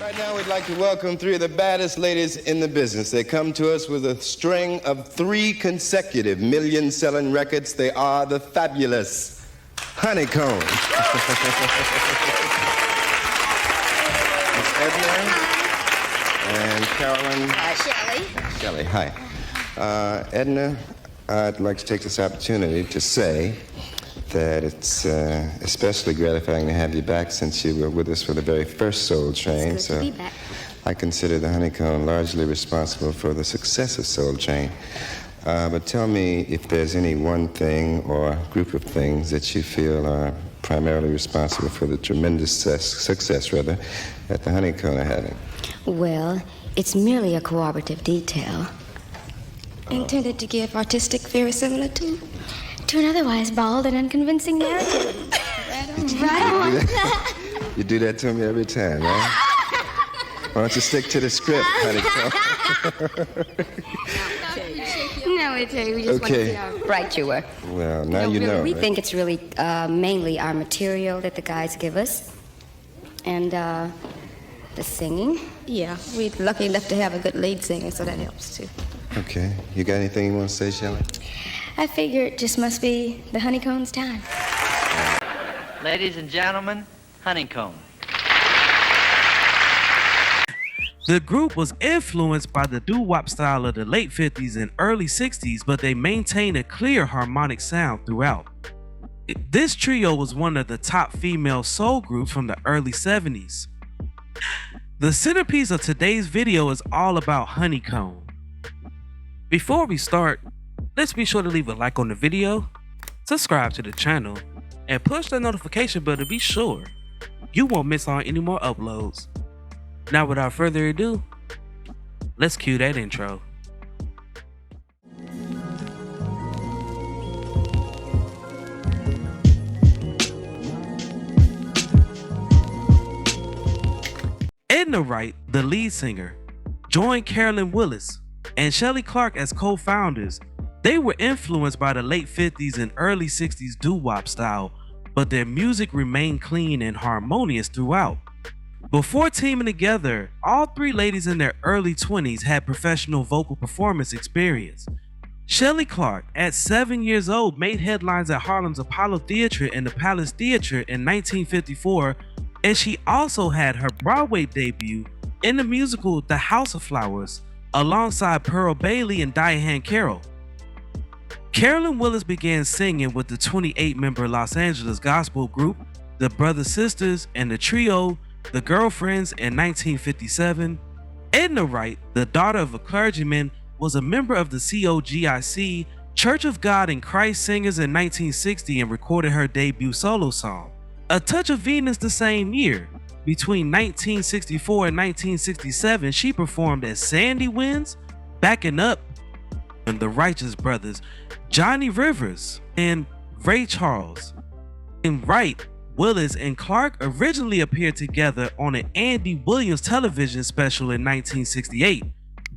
Right now, we'd like to welcome three of the baddest ladies in the business. They come to us with a string of 3 consecutive million-selling records. They are the fabulous Honeycomb. It's Edna and Carolyn. Shelley, hi. Edna, I'd like to take this opportunity to say that it's especially gratifying to have you back since you were with us for the very first Soul Train. It's good to be back. I consider the Honeycomb largely responsible for the success of Soul Train. But tell me if there's any one thing or group of things that you feel are primarily responsible for the tremendous success that the Honeycomb are having. Well, it's merely a cooperative detail. Intended to give artistic verisimilitude to an otherwise bald and unconvincing narrative. Right on. You do that to me every time, right? Why don't you stick to the script, Honeycomb? No, we just want to see how bright you were. Well, now you know. We right? think it's really mainly our material that the guys give us. And the singing. Yeah, we're lucky enough to have a good lead singer, so that helps too. Okay. You got anything you want to say, Shelley? I figure it just must be the Honeycomb's time. Ladies and gentlemen, Honeycomb. The group was influenced by the doo-wop style of the late 50s and early 60s, but they maintained a clear harmonic sound throughout. This trio was one of the top female soul groups from the early 70s. The centerpiece of today's video is all about Honeycomb. Before we start, let's be sure to leave a like on the video, subscribe to the channel, and push the notification bell to be sure you won't miss on any more uploads. Now without further ado, let's cue that intro. Edna Wright, the lead singer, joined Carolyn Willis and Shelley Clark as co-founders. They were influenced by the late 50s and early 60s doo-wop style, but their music remained clean and harmonious throughout. Before teaming together, all three ladies in their early 20s had professional vocal performance experience. Shelley Clark, at 7 years old, made headlines at Harlem's Apollo Theatre and the Palace Theatre in 1954, and she also had her Broadway debut in the musical The House of Flowers, alongside Pearl Bailey and Diane Carroll. Carolyn Willis began singing with the 28-member Los Angeles gospel group, the Brothers Sisters, and the trio, the Girlfriends, in 1957. Edna Wright, the daughter of a clergyman, was a member of the COGIC, Church of God in Christ Singers in 1960 and recorded her debut solo song, A Touch of Venus, the same year. Between 1964 and 1967, she performed as Sandy Winds, backing up and the Righteous Brothers, Johnny Rivers, and Ray Charles. And Wright, Willis, and Clark originally appeared together on an Andy Williams television special in 1968.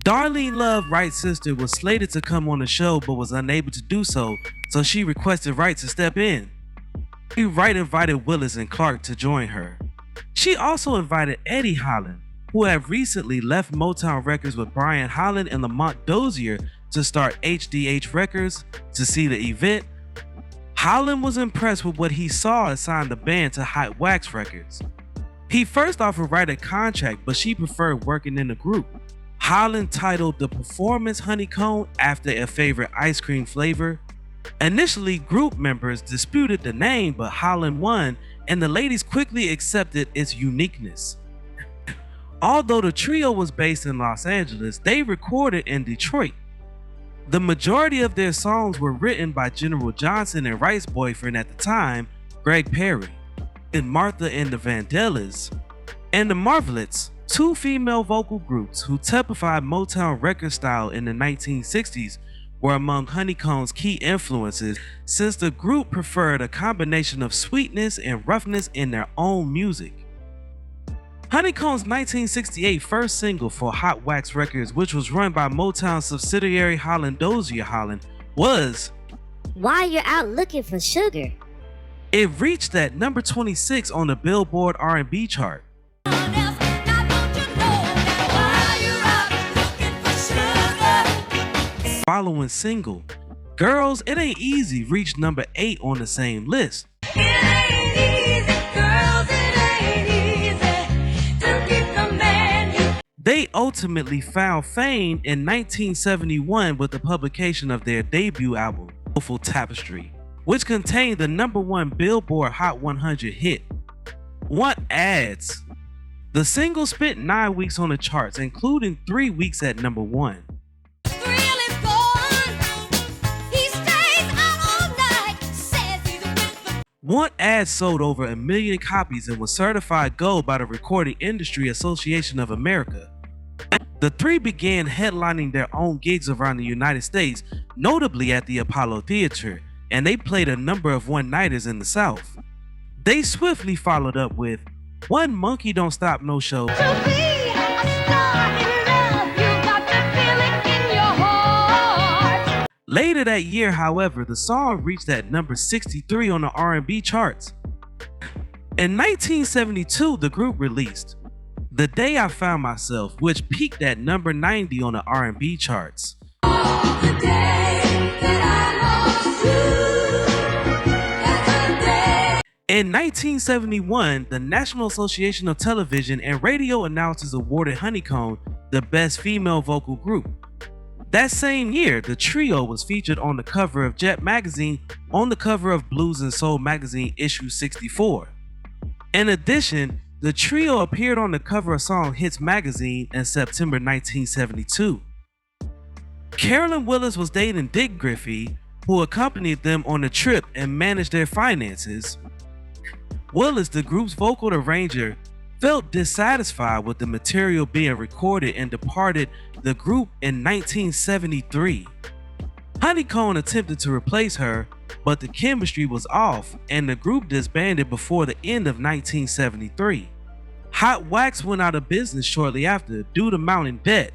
Darlene Love, Wright's sister, was slated to come on the show but was unable to do so, so she requested Wright to step in. Wright invited Willis and Clark to join her. She also invited Eddie Holland, who had recently left Motown Records with Brian Holland and Lamont Dozier to start HDH Records, to see the event. Holland was impressed with what he saw and signed the band to Hot Wax Records. He first offered Wright a contract, but she preferred working in the group. Holland titled the performance Honeycomb after a favorite ice cream flavor. Initially, group members disputed the name, but Holland won, and the ladies quickly accepted its uniqueness. Although the trio was based in Los Angeles, they recorded in Detroit. The majority of their songs were written by General Johnson and Wright's boyfriend at the time, Greg Perry, and Martha and the Vandellas, and the Marvelettes, two female vocal groups who typified Motown record style in the 1960s, were among Honeycomb's key influences, since the group preferred a combination of sweetness and roughness in their own music. Honeycomb's 1968 first single for Hot Wax Records, which was run by Motown subsidiary Holland Dozier Holland, was Why You're Out Looking for Sugar. It reached at number 26 on the Billboard R&B chart. Now don't you following single, Girls, It Ain't Easy, reached number 8 on the same list. They ultimately found fame in 1971 with the publication of their debut album, Beautiful Tapestry, which contained the #1 Billboard Hot 100 hit, Want Ads. The single spent 9 weeks on the charts, including 3 weeks at #1. Want Ads sold over 1 million copies and was certified gold by the Recording Industry Association of America. The three began headlining their own gigs around the United States, notably at the Apollo Theater, and they played a number of one-nighters in the South. They swiftly followed up with One Monkey Don't Stop No Show. Later that year, however, the song reached at number 63 on the R&B charts. In 1972, the group released The Day I Found Myself, which peaked at number 90 on the R&B charts. In 1971, the National Association of Television and Radio Announcers awarded Honeycomb the Best Female Vocal Group. That same year, the trio was featured on the cover of Jet magazine on the cover of Blues and Soul magazine issue 64. In addition, the trio appeared on the cover of Song Hits magazine in September 1972. Carolyn Willis was dating Dick Griffey, who accompanied them on the trip and managed their finances. Willis, the group's vocal arranger, felt dissatisfied with the material being recorded and departed the group in 1973. Honeycomb attempted to replace her, but the chemistry was off and the group disbanded before the end of 1973. Hot Wax went out of business shortly after due to mounting debt.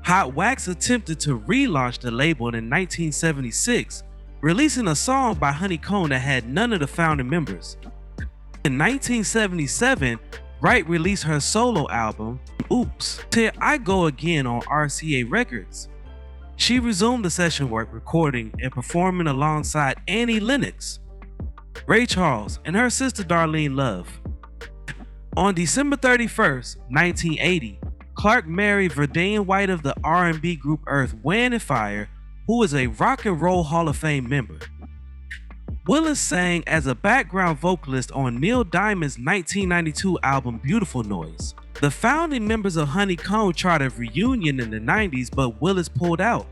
Hot Wax attempted to relaunch the label in 1976, releasing a song by Honeycomb that had none of the founding members. In 1977, Wright released her solo album, Oops, Here I Go Again on RCA Records. She resumed the session work, recording and performing alongside Annie Lennox, Ray Charles, and her sister Darlene Love. On December 31st, 1980, Clark married Verdane White of the R&B group Earth, Wind & Fire, who is a Rock and Roll Hall of Fame member. Willis sang as a background vocalist on Neil Diamond's 1992 album Beautiful Noise. The founding members of Honeycomb tried a reunion in the 90s, but Willis pulled out.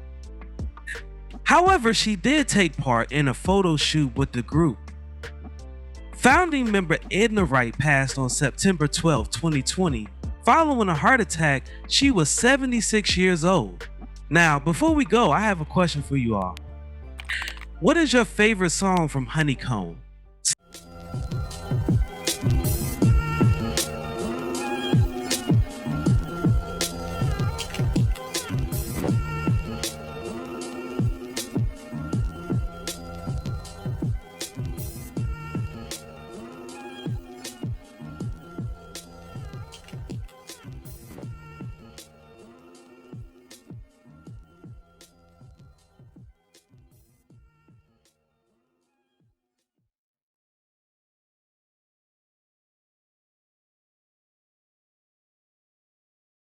However, she did take part in a photo shoot with the group. Founding member Edna Wright passed on September 12, 2020. Following a heart attack, she was 76 years old. Now, before we go, I have a question for you all. What is your favorite song from Honeycomb?